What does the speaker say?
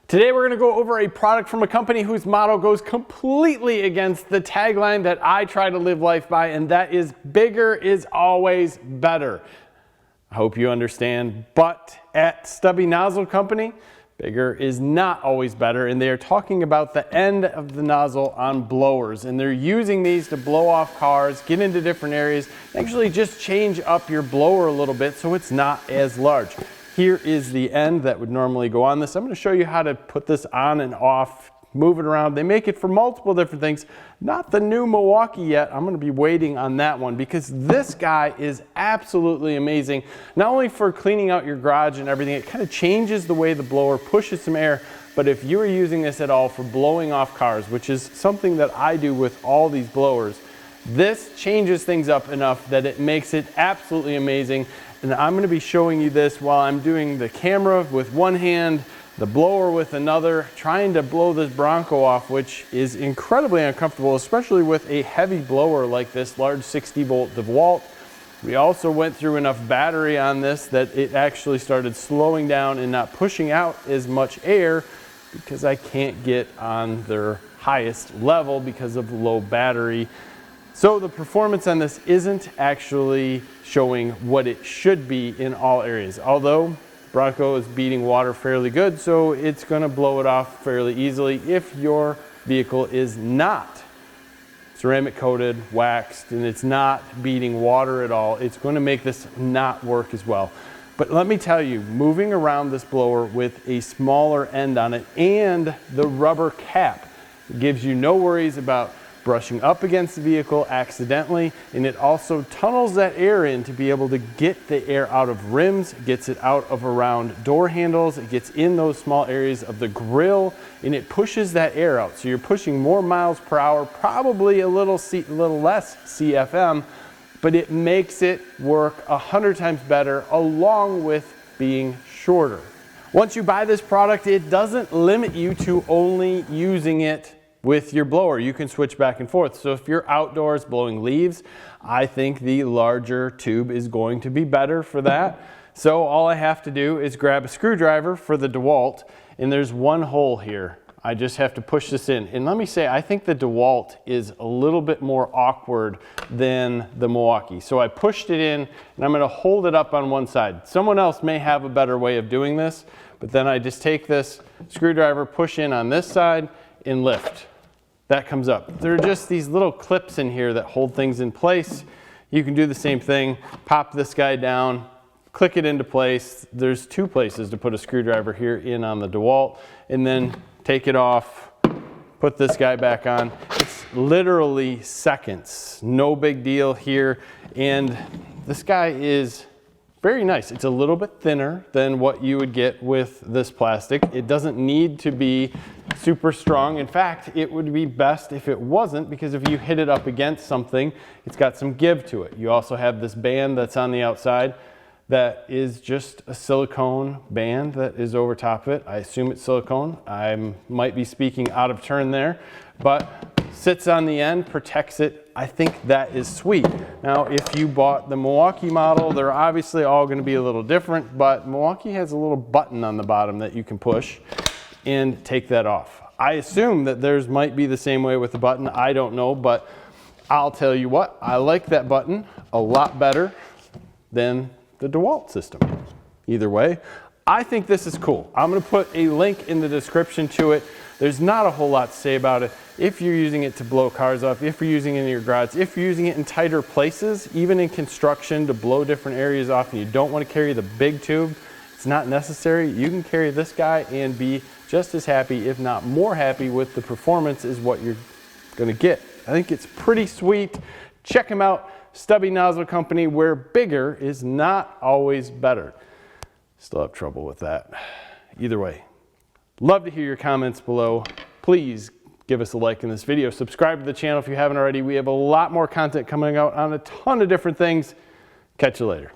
Today we're going to go over a product from a company whose motto goes completely against the tagline that I try to live life by, and that is bigger is always better. I hope you understand, but at Stubby Nozzle Company, bigger is not always better, and they are talking about the end of the nozzle on blowers, and they're using these to blow off cars, get into different areas, actually just change up your blower a little bit so it's not as large. Here is the end that would normally go on this. I'm going to show you how to put this on and off, move it around. They make it for multiple different things. Not the new Milwaukee yet. I'm going to be waiting on that one because this guy is absolutely amazing. Not only for cleaning out your garage and everything, it kind of changes the way the blower pushes some air, but if you are using this at all for blowing off cars, which is something that I do with all these blowers, this changes things up enough that it makes it absolutely amazing. And I'm going to be showing you this while I'm doing the camera with one hand, the blower with another, trying to blow this Bronco off, which is incredibly uncomfortable, especially with a heavy blower like this large 60-volt Dewalt. We also went through enough battery on this that it actually started slowing down and not pushing out as much air because I can't get on their highest level because of low battery. So the performance on this isn't actually showing what it should be in all areas. Although Bronco is beating water fairly good, so it's going to blow it off fairly easily if your vehicle is not ceramic coated, waxed, and it's not beating water at all. It's going to make this not work as well. But let me tell you, moving around this blower with a smaller end on it and the rubber cap gives you no worries about brushing up against the vehicle accidentally, and it also tunnels that air in to be able to get the air out of rims, gets it out of around door handles, it gets in those small areas of the grill, and it pushes that air out. So you're pushing more miles per hour, probably a little less CFM, but it makes it work 100 times better along with being shorter. Once you buy this product, it doesn't limit you to only using it with your blower. You can switch back and forth. So if you're outdoors blowing leaves, I think the larger tube is going to be better for that. So all I have to do is grab a screwdriver for the Dewalt, and there's one hole here. I just have to push this in. And let me say, I think the Dewalt is a little bit more awkward than the Milwaukee. So I pushed it in, and I'm going to hold it up on one side. Someone else may have a better way of doing this, but then I just take this screwdriver, push in on this side, and lift. That comes up. There are just these little clips in here that hold things in place. You can do the same thing. Pop this guy down, click it into place. There's two places to put a screwdriver here in on the Dewalt, and then take it off, put this guy back on. It's literally seconds. No big deal here. And this guy is very nice. It's a little bit thinner than what you would get with this plastic. It doesn't need to be super strong. In fact, it would be best if it wasn't, because if you hit it up against something, it's got some give to it. You also have this band that's on the outside that is just a silicone band that is over top of it. I assume it's silicone. I might be speaking out of turn there, but sits on the end, protects it. I think that is sweet. Now, if you bought the Milwaukee model, they're obviously all going to be a little different, but Milwaukee has a little button on the bottom that you can push and take that off. I assume that theirs might be the same way with the button. I don't know, but I'll tell you what, I like that button a lot better than the Dewalt system. Either way, I think this is cool. I'm going to put a link in the description to it. There's not a whole lot to say about it. If you're using it to blow cars off, if you're using it in your garage, if you're using it in tighter places, even in construction to blow different areas off and you don't want to carry the big tube, it's not necessary. You can carry this guy and be just as happy, if not more happy, with the performance is what you're going to get. I think it's pretty sweet. Check them out. Stubby Nozzle Company, where bigger is not always better. Still have trouble with that. Either way, love to hear your comments below. Please give us a like in this video. Subscribe to the channel if you haven't already. We have a lot more content coming out on a ton of different things. Catch you later.